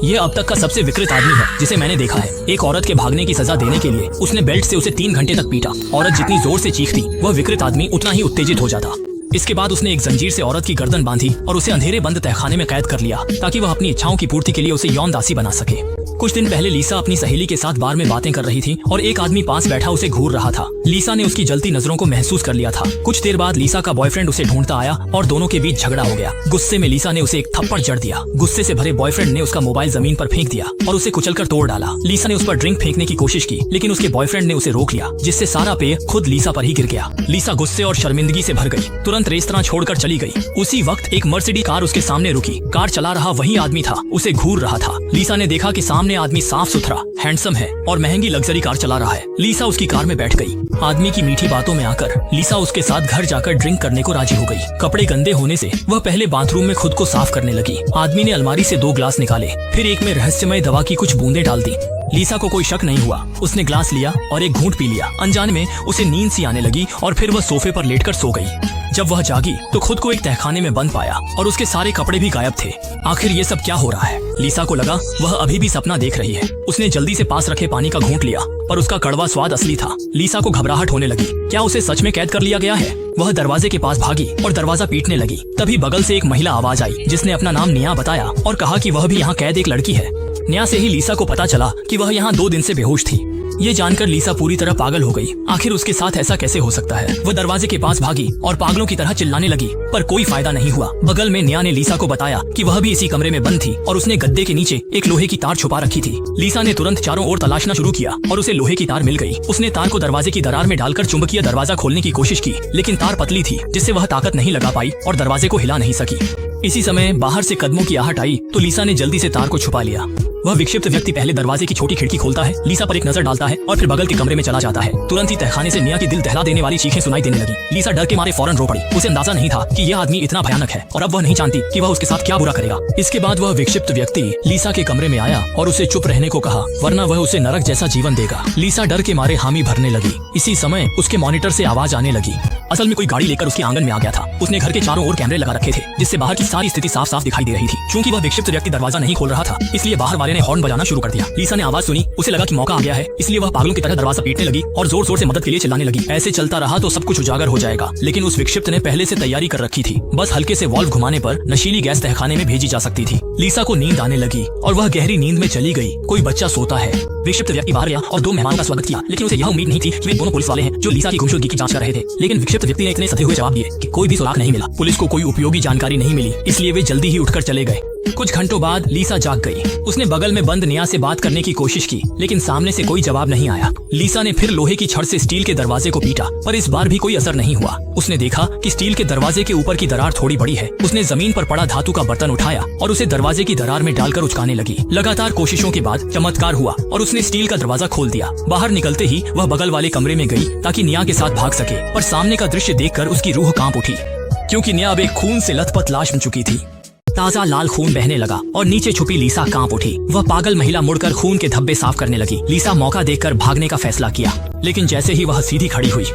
ये अब तक का सबसे विकृत आदमी है जिसे मैंने देखा है। एक औरत के भागने की सजा देने के लिए उसने बेल्ट से उसे 3 घंटे तक पीटा। औरत जितनी जोर से चीखती वह विकृत आदमी उतना ही उत्तेजित हो जाता। इसके बाद उसने एक जंजीर से औरत की गर्दन बांधी और उसे अंधेरे बंद तहखाने में कैद कर लिया ताकि वह अपनी इच्छाओं की पूर्ति के लिए उसे यौन दासी बना सके। कुछ दिन पहले लीसा अपनी सहेली के साथ बार में बातें कर रही थी और एक आदमी पास बैठा उसे घूर रहा था। लीसा ने उसकी जलती नजरों को महसूस कर लिया था। कुछ देर बाद लीसा का बॉयफ्रेंड उसे ढूंढता आया और दोनों के बीच झगड़ा हो गया। गुस्से में लीसा ने उसे एक थप्पड़ जड़ दिया। गुस्से से भरे बॉयफ्रेंड ने उसका मोबाइल जमीन पर फेंक दिया और उसे कुचलकर तोड़ डाला। लीसा ने उस पर ड्रिंक फेंकने की कोशिश की लेकिन उसके बॉयफ्रेंड ने उसे रोक लिया, जिससे सारा पेय खुद लीसा पर ही गिर गया। लीसा गुस्से और शर्मिंदगी से भर गई, तुरंत रेस्तरां छोड़कर चली गई। उसी वक्त एक मर्सिडीज कार उसके सामने रुकी। कार चला रहा वही आदमी था, उसे घूर रहा था। लीसा ने देखा कि सामने आदमी साफ सुथरा, हैंडसम है और महंगी लग्जरी कार चला रहा है। लीसा उसकी कार में बैठ गई। आदमी की मीठी बातों में आकर लीसा उसके साथ घर जाकर ड्रिंक करने को राजी हो गई। कपड़े गंदे होने से वह पहले बाथरूम में खुद को साफ करने लगी। आदमी ने अलमारी से 2 ग्लास निकाले, फिर एक में रहस्यमय दवा की कुछ बूंदें डाल दी। लीसा को कोई शक नहीं हुआ। उसने ग्लास लिया और एक घूंट पी लिया। अनजाने में उसे नींद सी आने लगी और फिर वह सोफे पर लेटकर सो गई। जब वह जागी तो खुद को एक तहखाने में बंद पाया और उसके सारे कपड़े भी गायब थे। आखिर ये सब क्या हो रहा है? लीसा को लगा वह अभी भी सपना देख रही है। उसने जल्दी से पास रखे पानी का घूंट लिया पर उसका कड़वा स्वाद असली था। लीसा को घबराहट होने लगी। क्या उसे सच में कैद कर लिया गया है? वह दरवाजे के पास भागी और दरवाजा पीटने लगी। तभी बगल से एक महिला आवाज आई जिसने अपना नाम निया बताया और कहा कि वह भी यहाँ कैद एक लड़की है। निया से ही लीसा को पता चला कि वह यहाँ 2 दिन से बेहोश थी। ये जानकर लीसा पूरी तरह पागल हो गई। आखिर उसके साथ ऐसा कैसे हो सकता है? वह दरवाजे के पास भागी और पागलों की तरह चिल्लाने लगी पर कोई फायदा नहीं हुआ। बगल में निया ने लीसा को बताया कि वह भी इसी कमरे में बंद थी और उसने गद्दे के नीचे एक लोहे की तार छुपा रखी थी। लीसा ने तुरंत चारों ओर तलाशना शुरू किया और उसे लोहे की तार मिल गई। उसने तार को दरवाजे की दरार में डालकर चुंबकीय दरवाजा खोलने की कोशिश की लेकिन तार पतली थी जिससे वह ताकत नहीं लगा पाई और दरवाजे को हिला नहीं सकी। इसी समय बाहर से कदमों की आहट आई तो लीसा ने जल्दी से तार को छुपा लिया। वह विक्षिप्त व्यक्ति पहले दरवाजे की छोटी खिड़की खोलता है, लीसा पर एक नजर डालता है और फिर बगल के कमरे में चला जाता है। तुरंत ही तहखाने से निया की दिल दहला देने वाली चीखें सुनाई देने लगी। लीसा डर के मारे फौरन रो पड़ी। उसे अंदाजा नहीं था कि यह आदमी इतना भयानक है और अब वह नहीं जानती कि वह उसके साथ क्या बुरा करेगा। इसके बाद वह विक्षिप्त व्यक्ति लीसा के कमरे में आया और उसे चुप रहने को कहा वरना वह उसे नरक जैसा जीवन देगा। लीसा डर के मारे हामी भरने लगी। इसी समय उसके मॉनिटर से आवाज आने लगी। असल में कोई गाड़ी लेकर उसके आंगन में आ गया था। उसने घर के चारों ओर कैमरे लगा रखे थे जिससे बाहर की सारी स्थिति साफ साफ दिखाई दे रही थी। क्योंकि वह विक्षिप्त व्यक्ति दरवाजा नहीं खोल रहा था इसलिए बाहर वाले ने हॉर्न बजाना शुरू कर दिया। लीसा ने आवाज सुनी, उसे लगा कि मौका आ गया है, इसलिए वह पागलों की तरह दरवाजा पीटने लगी और जोर जोर से मदद के लिए चिल्लाने लगी। ऐसे चलता रहा तो सब कुछ उजागर हो जाएगा लेकिन उस विक्षिप्त ने पहले से तैयारी कर रखी थी। बस हल्के से वॉल्व घुमाने पर नशीली गैस तहखाने में भेजी जा सकती थी। लीसा को नींद आने लगी और वह गहरी नींद में चली गई। कोई बच्चा सोता है। विक्षिप्त व्यक्ति बाहर गया और 2 मेहमानों का स्वागत किया लेकिन उसे यह उम्मीद नहीं थी कि वे दोनों पुलिस वाले हैं जो लीसा की गुमशुदगी की जांच कर रहे थे। लेकिन विक्षिप्त व्यक्ति ने इतने सधे हुए जवाब दिए कि कोई भी सुराग नहीं मिला। पुलिस को कोई उपयोगी जानकारी नहीं मिली इसलिए वे जल्दी ही उठकर चले गए। कुछ घंटों बाद लीसा जाग गई। उसने बगल में बंद निया से बात करने की कोशिश की लेकिन सामने से कोई जवाब नहीं आया। लीसा ने फिर लोहे की छड़ से स्टील के दरवाजे को पीटा पर इस बार भी कोई असर नहीं हुआ। उसने देखा कि स्टील के दरवाजे के ऊपर की दरार थोड़ी बड़ी है। उसने जमीन पर पड़ा धातु का बर्तन उठाया और उसे दरवाजे की दरार में डालकर उचकाने लगी। लगातार कोशिशों के बाद चमत्कार हुआ और उसने स्टील का दरवाजा खोल दिया। बाहर निकलते ही वह बगल वाले कमरे में गई ताकि निया के साथ भाग सके पर सामने का दृश्य देखकर उसकी रूह कांप उठी क्योंकि निया अब एक खून से लथपथ लाश बन चुकी थी। ताजा लाल खून बहने लगा और नीचे छुपी लीसा कांप उठी। वह पागल महिला मुड़कर खून के धब्बे साफ करने लगी। लीसा मौका देखकर भागने का फैसला किया लेकिन जैसे ही वह सीधी खड़ी हुई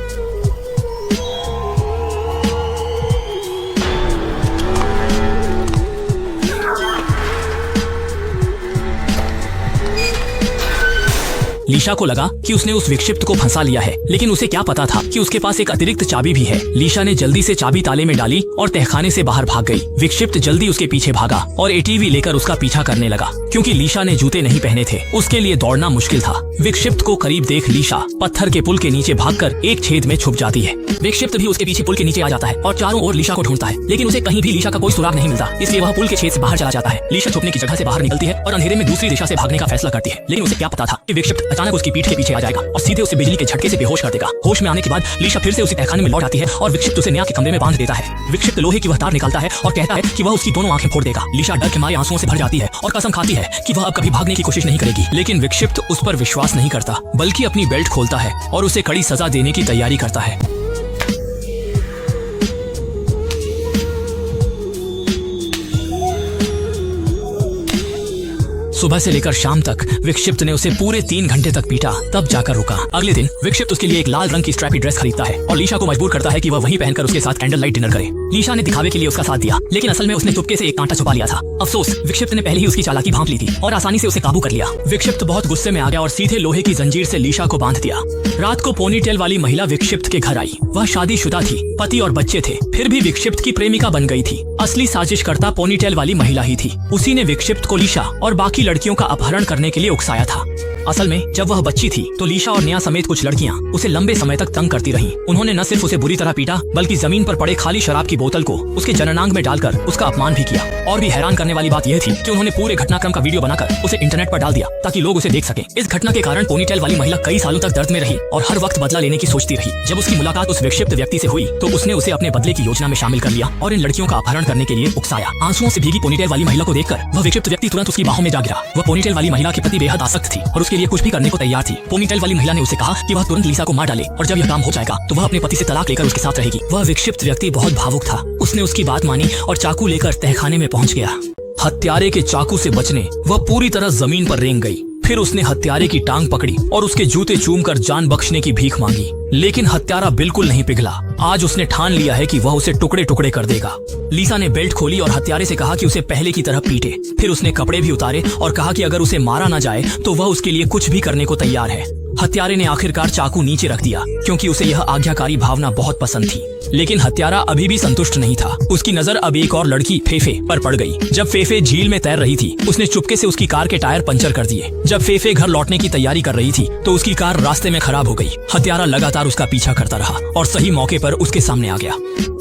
लीसा को लगा कि उसने उस विक्षिप्त को फंसा लिया है लेकिन उसे क्या पता था कि उसके पास एक अतिरिक्त चाबी भी है। लीसा ने जल्दी से चाबी ताले में डाली और तहखाने से बाहर भाग गई। विक्षिप्त जल्दी उसके पीछे भागा और एटीवी लेकर उसका पीछा करने लगा। क्योंकि लीसा ने जूते नहीं पहने थे उसके लिए दौड़ना मुश्किल था। विक्षिप्त को करीब देख लीसा पत्थर के पुल के नीचे भागकर एक छेद में छुप जाती है। विक्षिप्त भी उसके पीछे पुल के नीचे आ जाता है और चारों ओर लीसा को ढूंढता है लेकिन उसे कहीं भी लीसा का कोई सुराग नहीं मिलता इसलिए वह पुल के छेद से बाहर चला जाता है। लीसा छुपने की जगह से बाहर निकलती है और अंधेरे में दूसरी दिशा से भागने का फैसला करती है लेकिन उसे क्या पता था कि विक्षिप्त अचानक उसकी पीठ के पीछे आ जाएगा और सीधे उसे बिजली के झटके से बेहोश कर देगा। होश में आने के बाद लीसा फिर से उसी तहखाने में लौट आती है और विक्षिप्त उसे निया के कमरे में बांध देता है। विक्षिप्त लोहे की वह तार निकालता है और कहता है कि वह उसकी दोनों आंखें फोड़ देगा। लीसा डर के मारे आंसुओं से भर जाती है और कसम खाती है कि वह अब कभी भागने की कोशिश नहीं करेगी। लेकिन विक्षिप्त उस पर विश्वास नहीं करता बल्कि अपनी बेल्ट खोलता है और उसे कड़ी सजा देने की तैयारी करता है। सुबह से लेकर शाम तक विक्षिप्त ने उसे पूरे 3 घंटे तक पीटा, तब जाकर रुका। अगले दिन विक्षिप्त उसके लिए एक लाल रंग की स्ट्रैपी ड्रेस खरीदता है और लीशा को मजबूर करता है कि वह वहीं पहनकर उसके साथ कैंडल लाइट डिनर करे। लीशा ने दिखावे के लिए उसका साथ दिया, लेकिन असल में उसने चुपके से एक कांटा छुपा लिया था। अफसोस, विक्षिप्त ने पहले ही उसकी चालाकी भांप ली थी और आसानी से उसे काबू कर लिया। विक्षिप्त बहुत गुस्से में आ गया और सीधे लोहे की जंजीर से लीशा को बांध दिया। रात को पोनीटेल वाली महिला विक्षिप्त के घर आई। वह शादीशुदा थी, पति और बच्चे थे, फिर भी विक्षिप्त की प्रेमिका बन गई थी। असली साजिशकर्ता पोनीटेल वाली महिला ही थी। उसी ने विक्षिप्त को लीशा और बाकी लड़कियों का अपहरण करने के लिए उकसाया था। असल में जब वह बच्ची थी तो लीशा और नेहा समेत कुछ लड़कियां उसे लंबे समय तक तंग करती रहीं। उन्होंने न सिर्फ उसे बुरी तरह पीटा, बल्कि जमीन पर पड़े खाली शराब की बोतल को उसके जननांग में डालकर उसका अपमान भी किया। और भी हैरान करने वाली बात यह थी कि उन्होंने पूरे घटनाक्रम का वीडियो बनाकर उसे इंटरनेट पर डाल दिया ताकि लोग उसे देख सकें। इस घटना के कारण पोनीटेल वाली महिला कई सालों तक दर्द में रही और हर वक्त बदला लेने की सोचती रही। जब उसकी मुलाकात उस विक्षिप्त व्यक्ति से हुई तो उसने उसे अपने बदले की योजना में शामिल कर लिया और इन लड़कियों का अपहरण करने के लिए उकसाया। आंसुओं से भीगी पोनीटेल वाली महिला को देखकर वह विक्षिप्त व्यक्ति तुरंत उसकी बाहों में जा गिरा। वह पोनीटेल वाली महिला के प्रति बेहद आसक्त थी और उसके लिए कुछ भी करने को तैयार थी। पोनीटेल वाली महिला ने उसे कहा कि वह तुरंत लीसा को मार डाले और जब यह काम हो जाएगा तो वह अपने पति से तलाक लेकर उसके साथ रहेगी। वह विक्षिप्त व्यक्ति बहुत भावुक था। उसने उसकी बात मानी और चाकू लेकर तहखाने में पहुंच गया। हत्यारे के चाकू से बचने वह पूरी तरह जमीन पर रेंग गई। फिर उसने हत्यारे की टांग पकड़ी और उसके जूते चूमकर जान बख्शने की भीख मांगी, लेकिन हत्यारा बिल्कुल नहीं पिघला। आज उसने ठान लिया है कि वह उसे टुकड़े टुकड़े कर देगा। लीसा ने बेल्ट खोली और हत्यारे से कहा कि उसे पहले की तरह पीटे। फिर उसने कपड़े भी उतारे और कहा कि अगर उसे मारा न जाए तो वह उसके लिए कुछ भी करने को तैयार है। हत्यारे ने आखिरकार चाकू नीचे रख दिया क्योंकि उसे यह आज्ञाकारी भावना बहुत पसंद थी। लेकिन हत्यारा अभी भी संतुष्ट नहीं था। उसकी नजर अब एक और लड़की फेफे पर पड़ गई। जब फेफे झील में तैर रही थी उसने चुपके से उसकी कार के टायर पंचर कर दिए। जब फेफे घर लौटने की तैयारी कर रही थी तो उसकी कार रास्ते में खराब हो गई। हत्यारा लगातार उसका पीछा करता रहा और सही मौके पर उसके सामने आ गया।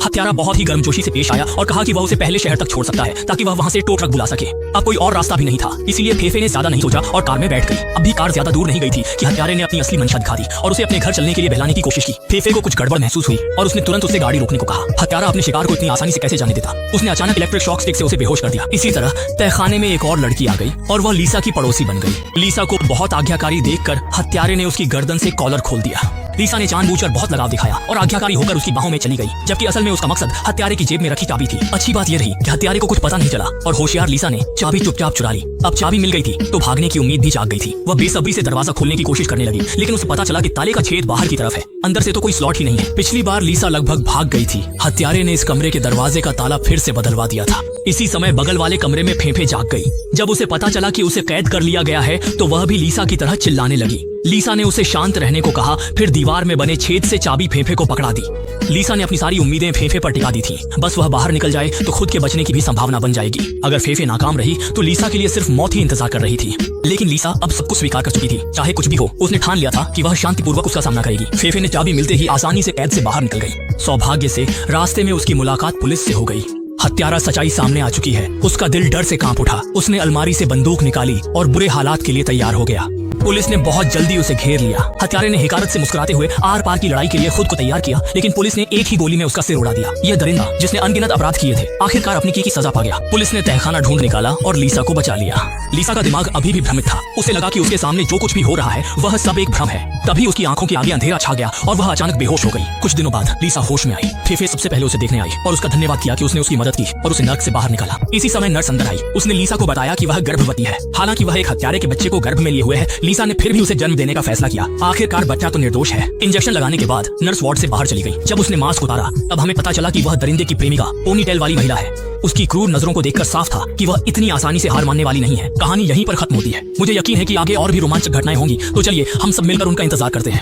हत्यारा बहुत ही गर्मजोशी से पेश आया और कहा कि वह उसे पहले शहर तक छोड़ सकता है ताकि वह वहां से टो ट्रक बुला सके। अब कोई और रास्ता भी नहीं था, इसलिए फेफे ने ज्यादा नहीं सोचा और कार में बैठ गई। अब भी कार ज्यादा दूर नहीं गई थी कि हत्यारे ने अपनी असली मंशा दिखा दी और उसे अपने घर चलने के लिए बहलाने की कोशिश की। फेफे को कुछ गड़बड़ महसूस हुई और उसने तुरंत उससे गाड़ी रोकने को कहा। हत्यारा अपने शिकार को इतनी आसानी से कैसे जाने देता। उसने अचानक इलेक्ट्रिक शॉक स्टिक से उसे बेहोश कर दिया। इसी तरह तहखाने में एक और लड़की आ गई और वह लीसा की पड़ोसी बन गई। लीसा को बहुत आज्ञाकारी देखकर हत्यारे ने उसकी गर्दन से कॉलर खोल दिया। लीसा ने जानबूझकर बहुत लगाव दिखाया और आज्ञाकारी होकर उसकी बाहों में चली गई, जबकि असल में उसका मकसद हत्यारे की जेब में रखी चाबी थी। अच्छी बात यह रही कि हत्यारे को कुछ पता नहीं चला और होशियार लीसा ने चाबी चुपचाप चुरा ली। अब चाबी मिल गई थी तो भागने की उम्मीद भी जाग गई थी। वह बेसब्री से दरवाजा खोलने की कोशिश करने लगी, लेकिन उसे पता चला कि ताले का छेद बाहर की तरफ है, अंदर से तो कोई स्लॉट ही नहीं है। पिछली बार लीसा लगभग भाग गई थी। हत्यारे ने इस कमरे के दरवाजे का ताला फिर से बदलवा दिया था। इसी समय बगल वाले कमरे में फेफे जाग गई। जब उसे पता चला कि उसे कैद कर लिया गया है तो वह भी लीसा की तरह चिल्लाने लगी। लीसा ने उसे शांत रहने को कहा, फिर दीवार में बने छेद से चाबी फेफे को पकड़ा दी। लीसा ने अपनी सारी उम्मीदें फेफे पर टिका दी थी। बस वह बाहर निकल जाए तो खुद के बचने की भी संभावना बन जाएगी। अगर फेफे नाकाम रही तो लीसा के लिए सिर्फ मौत ही इंतजार कर रही थी। लेकिन लीसा अब सब कुछ स्वीकार कर चुकी थी। चाहे कुछ भी हो, उसने ठान लिया था कि वह शांतिपूर्वक उसका सामना करेगी। फेफे ने चाबी मिलते ही आसानी से कैद से बाहर निकल गई। सौभाग्य से रास्ते में उसकी मुलाकात पुलिस से हो गई। हत्यारा सच्चाई सामने आ चुकी है। उसका दिल डर से कांप उठा। उसने अलमारी से बंदूक निकाली और बुरे हालात के लिए तैयार हो गया। पुलिस ने बहुत जल्दी उसे घेर लिया। हत्यारे ने हिकारत से मुस्कुराते हुए आर पार की लड़ाई के लिए खुद को तैयार किया, लेकिन पुलिस ने एक ही गोली में उसका सिर उड़ा दिया। यह दरिंदा जिसने अनगिनत अपराध किए थे आखिरकार अपनी की सजा पा गया। पुलिस ने तहखाना ढूंढ निकाला और लीसा को बचा लिया। लीसा का दिमाग अभी भी भ्रमित था। उसे लगा कि उसके सामने जो कुछ भी हो रहा है वह सब एक भ्रम है। तभी उसकी आंखों के आगे अंधेरा छा गया और वह अचानक बेहोश हो गई। कुछ दिनों बाद लीसा होश में आई। फेफे सबसे पहले उसे देखने आई और उसका धन्यवाद किया कि उसने उसकी मदद की और उसे नर्क से बाहर निकाला। इसी समय नर्स अंदर आई। उसने लीसा को बताया कि वह गर्भवती है। हालांकि वह एक हत्यारे के बच्चे को गर्भ में लिए हुए है, लीसा ने फिर भी उसे जन्म देने का फैसला किया। आखिरकार बच्चा तो निर्दोष है। इंजेक्शन लगाने के बाद नर्स वार्ड से बाहर चली गई। जब उसने मास्क उतारा तब हमें पता चला कि वह दरिंदे की प्रेमिका पोनीटेल वाली महिला है। उसकी क्रूर नजरों को देखकर साफ था कि वह इतनी आसानी से हार मानने वाली नहीं है। कहानी यहीं पर खत्म होती है। मुझे यकीन है कि आगे और भी रोमांचक घटनाएं होंगी, तो चलिए हम सब मिलकर उनका इंतजार करते हैं।